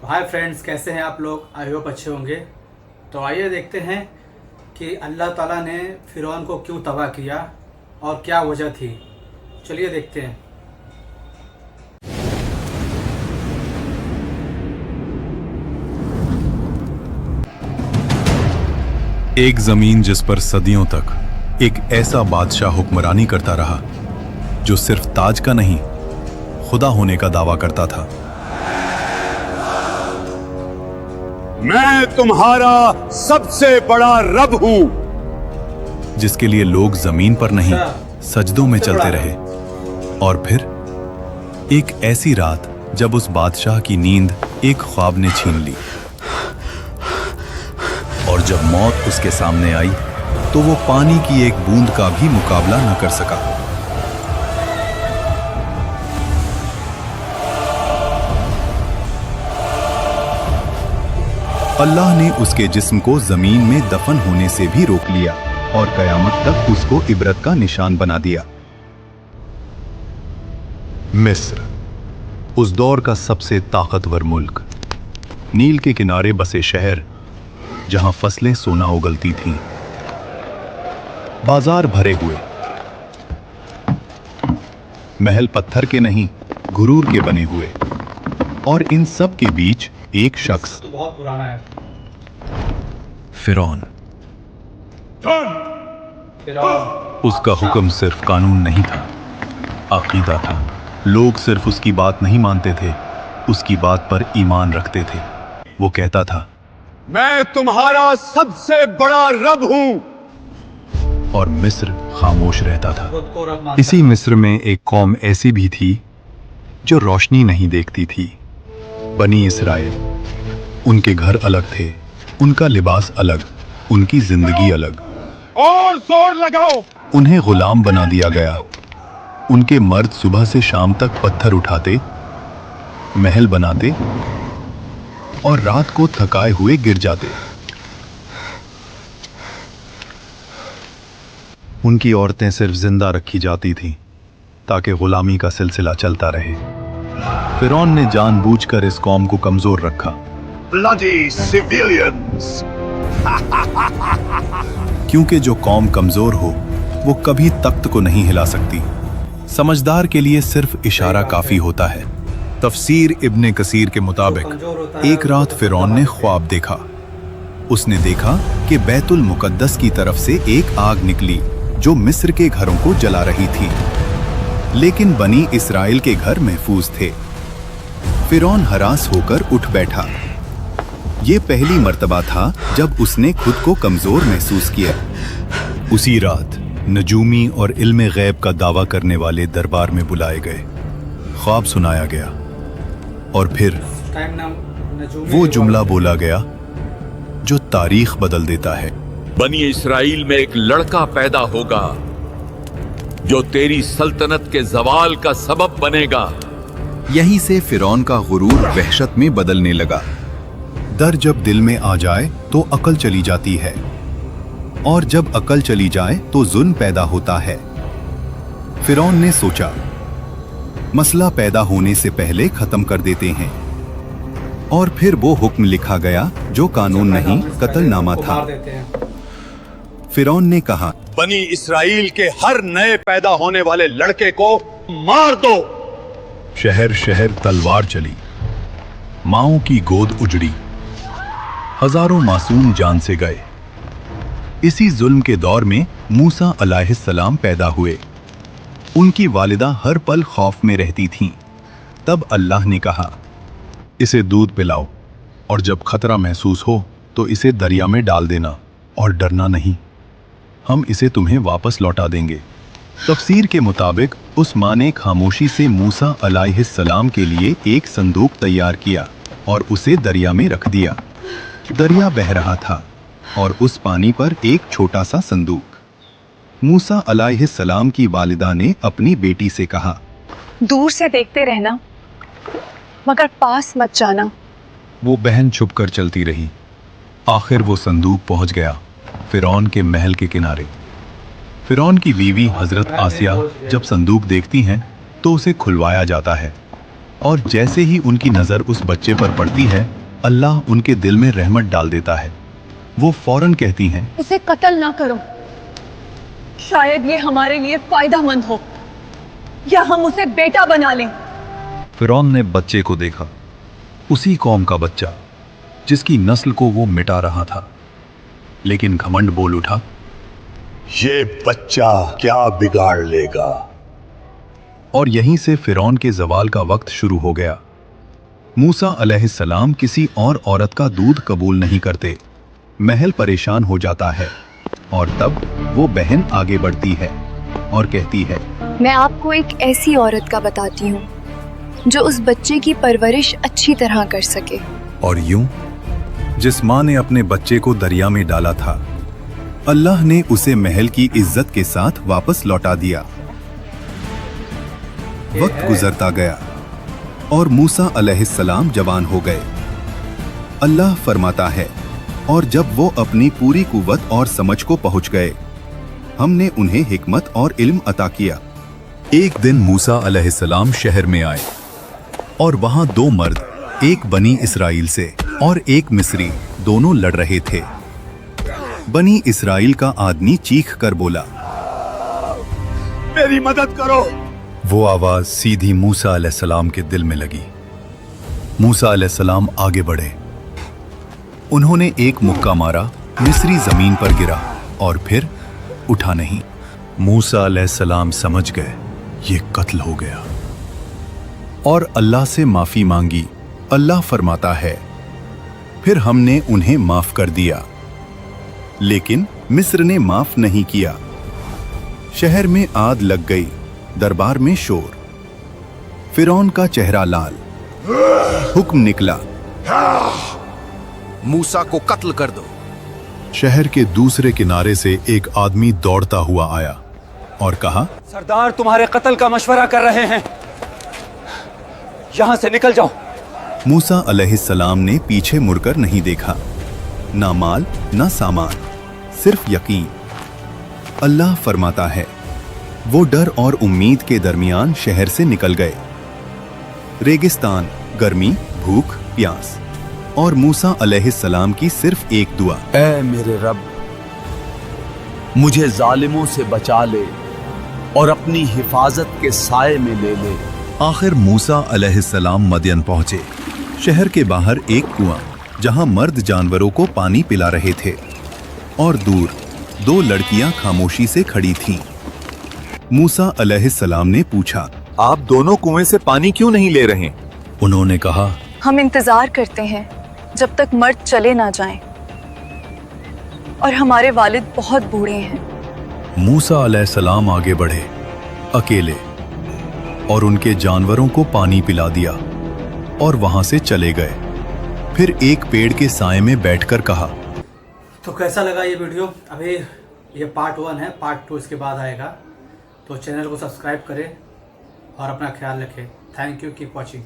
तो hi friends, कैसे हैं आप लोग? आई होप अच्छे होंगे। तो आइए देखते हैं कि अल्लाह ताला ने फ़िरौन को क्यों तबाह किया और क्या वजह थी। चलिए देखते हैं। एक जमीन जिस पर सदियों तक एक ऐसा बादशाह हुक्मरानी करता रहा जो सिर्फ ताज का नहीं, खुदा होने का दावा करता था। मैं तुम्हारा सबसे बड़ा रब हूं, जिसके लिए लोग जमीन पर नहीं सजदों में चलते रहे। और फिर एक ऐसी रात जब उस बादशाह की नींद एक ख्वाब ने छीन ली, और जब मौत उसके सामने आई तो वो पानी की एक बूंद का भी मुकाबला न कर सका। अल्लाह ने उसके जिस्म को जमीन में दफन होने से भी रोक लिया और कयामत तक उसको इबरत का निशान बना दिया। मिस्र, उस दौर का सबसे ताकतवर मुल्क, नील के किनारे बसे शहर जहां फसलें सोना उगलती थीं, बाजार भरे हुए, महल पत्थर के नहीं गुरूर के बने हुए, और इन सब के बीच एक शख्स, तो बहुत पुराना है। फिरौन। फ़िरौन उसका हुक्म सिर्फ कानून नहीं था, अकीदा था। लोग सिर्फ उसकी बात नहीं मानते थे, उसकी बात पर ईमान रखते थे। वो कहता था, मैं तुम्हारा सबसे बड़ा रब हूं। और मिस्र खामोश रहता था। खुद को रब मानता इसी मिस्र में एक कौम ऐसी भी थी जो रोशनी नहीं देखती थी, बनी इसराइल। उनके घर अलग थे, उनका लिबास अलग, उनकी जिंदगी अलग। और जोर लगाओ। उन्हें गुलाम बना दिया गया। उनके मर्द सुबह से शाम तक पत्थर उठाते, महल बनाते और रात को थकाए हुए गिर जाते। उनकी औरतें सिर्फ जिंदा रखी जाती थीं ताकि गुलामी का सिलसिला चलता रहे। फिरौन ने जानबूझकर इस कौम को कमजोर रखा। Bloody civilians! क्योंकि जो कौम कमजोर हो वो कभी तख्त को नहीं हिला सकती। समझदार के लिए सिर्फ इशारा काफी होता है। तफसीर इब्ने कसीर के मुताबिक एक रात फिरौन ने ख्वाब देखा। उसने देखा कि बैतुल मुकद्दस की तरफ से एक आग निकली जो मिस्र के घरों को जला रही थी, लेकिन बनी इसराइल के घर महफूज थे। फिरौन हरास होकर उठ बैठा। ये पहली मर्तबा था जब उसने खुद को कमजोर महसूस किया। उसी रात नजूमी और इल्मे गैब का दावा करने वाले दरबार में बुलाए गए। ख्वाब सुनाया गया और फिर वो जुमला बोला गया जो तारीख बदल देता है। बनी इस्राइल में एक लड़का पैदा होगा जो तेरी सल्तनत के जवाल का सबब बनेगा। यहीं से फिरौन का गुरूर वहशत में बदलने लगा। डर जब दिल में आ जाए तो अकल चली जाती है, और जब अकल चली जाए तो जुल्म पैदा होता है। फिरौन ने सोचा, मसला पैदा होने से पहले खत्म कर देते हैं। और फिर वो हुक्म लिखा गया जो कानून नहीं, कत्लनामा था। फिरौन ने कहा, बनी इस्राइल के हर नए पैदा होने वाले लड़के को मार दो। शहर शहर तलवार चली, माओं की गोद उजड़ी, हजारों मासूम जान से गए। इसी जुल्म के दौर में मूसा अलैहिस्सलाम पैदा हुए। उनकी वालिदा हर पल खौफ में रहती थीं। तब अल्लाह ने कहा, इसे दूध पिलाओ, और जब खतरा महसूस हो तो इसे दरिया में डाल देना, और डरना नहीं, हम इसे तुम्हें वापस लौटा देंगे। तफसीर के मुताबिक उस माँ ने खामोशी से मूसा अलैहिस्सलाम के लिए एक संदूक तैयार किया और उसे दरिया में रख दिया। दरिया बह रहा था और उस पानी पर एक छोटा सा संदूक। मूसा अलैहिस्सलाम की वालिदा ने अपनी बेटी से कहा, दूर से देखते रहना, मगर पास मत जाना। वो बहन छुपकर चलती रही। आखिर वो संदूक पहुंच गया फिरौन के महल के किनारे। फिरौन की बीवी हजरत आसिया जब संदूक देखती हैं तो उसे खुलवाया जाता है और जैसे ही उनकी नजर उस बच्चे पर पड़ती है, अल्लाह उनके दिल में रहमत डाल देता है। वो फौरन कहती हैं, इसे कत्ल ना करो, शायद ये हमारे लिए फायदेमंद हो, या हम उसे बेटा बना लें। फिरौन ने बच्चे को देखा, उसी कौम का बच्चा जिसकी नस्ल को वो मिटा रहा था, लेकिन घमंड बोल उठा, ये बच्चा क्या बिगाड़ लेगा। और यहीं से फिरौन के जवाल का वक्त शुरू हो गया। मूसा अलैहिस्सलाम किसी और औरत का दूध कबूल नहीं करते। महल परेशान हो जाता है और तब वो बहन आगे बढ़ती है और कहती है, मैं आपको एक ऐसी औरत का बताती हूँ जो उस बच्चे की परवरिश अच्छी तरह कर सके। और यूं जिस माँ ने अपने बच्चे को दरिया में डाला था, अल्लाह ने उसे महल की इज्जत के साथ वापस लौटा दिया। वक्त गुजरता गया और मूसा अलैहिस्सलाम जवान हो गए। अल्लाह फरमाता है, और जब वो अपनी पूरी कुव्वत और समझ को पहुंच गए, हमने उन्हें हिकमत और इल्म अता किया। एक दिन मूसा अलैहिस्सलाम शहर में आए और वहां दो मर्द, एक बनी इसराइल से और एक मिस्री, दोनों लड़ रहे थे। बनी इसराइल का आदमी चीख कर बोला, मेरी मदद करो। वो आवाज सीधी मूसा अलैहिस्सलाम के दिल में लगी। मूसा अलैहिस्सलाम आगे बढ़े। उन्होंने एक मुक्का मारा, मिस्री जमीन पर गिरा और फिर उठा नहीं। मूसा अलैहिस्सलाम समझ गए ये कत्ल हो गया और अल्लाह से माफी मांगी। अल्लाह फरमाता है, फिर हमने उन्हें माफ कर दिया, लेकिन मिस्र ने माफ नहीं किया। शहर में आग लग गई, दरबार में शोर, फिरौन का चेहरा लाल। हुक्म निकला, मूसा को कत्ल कर दो। शहर के दूसरे किनारे से एक आदमी दौड़ता हुआ आया और कहा, सरदार तुम्हारे कत्ल का मशवरा कर रहे हैं, यहां से निकल जाओ। मूसा अलैहिस्सलाम ने पीछे मुड़कर नहीं देखा, ना माल ना सामान, सिर्फ यकीन। अल्लाह फरमाता है, वो डर और उम्मीद के दरमियान शहर से निकल गए। रेगिस्तान, गर्मी, भूख, प्यास और मूसा अलैहिस्सलाम की सिर्फ एक दुआ, ऐ मेरे रब, मुझे जालिमों से बचा ले और अपनी हिफाजत के साए में ले ले। आखिर मूसा अलैहिस्सलाम मदियन पहुंचे। शहर के बाहर एक कुआं, जहां मर्द जानवरों को पानी पिला रहे थे, और दूर दो लड़कियां खामोशी से खड़ी थीं। मूसा अलैहिस्सलाम ने पूछा, आप दोनों कुएं से पानी क्यों नहीं ले रहे? उन्होंने कहा, हम इंतजार करते हैं जब तक मर्द चले ना जाएं, और हमारे वालिद बहुत बूढ़े हैं। मूसा अलैहिस्सलाम आगे बढ़े अकेले और उनके जानवरों को पानी पिला दिया और वहां से चले गए। फिर एक पेड़ के साए में बैठकर कहा, तो कैसा लगा ये वीडियो? अभी ये पार्ट 1 है, पार्ट 2 इसके बाद आएगा। तो चैनल को सब्सक्राइब करें और अपना ख्याल रखें। Thank you, keep watching.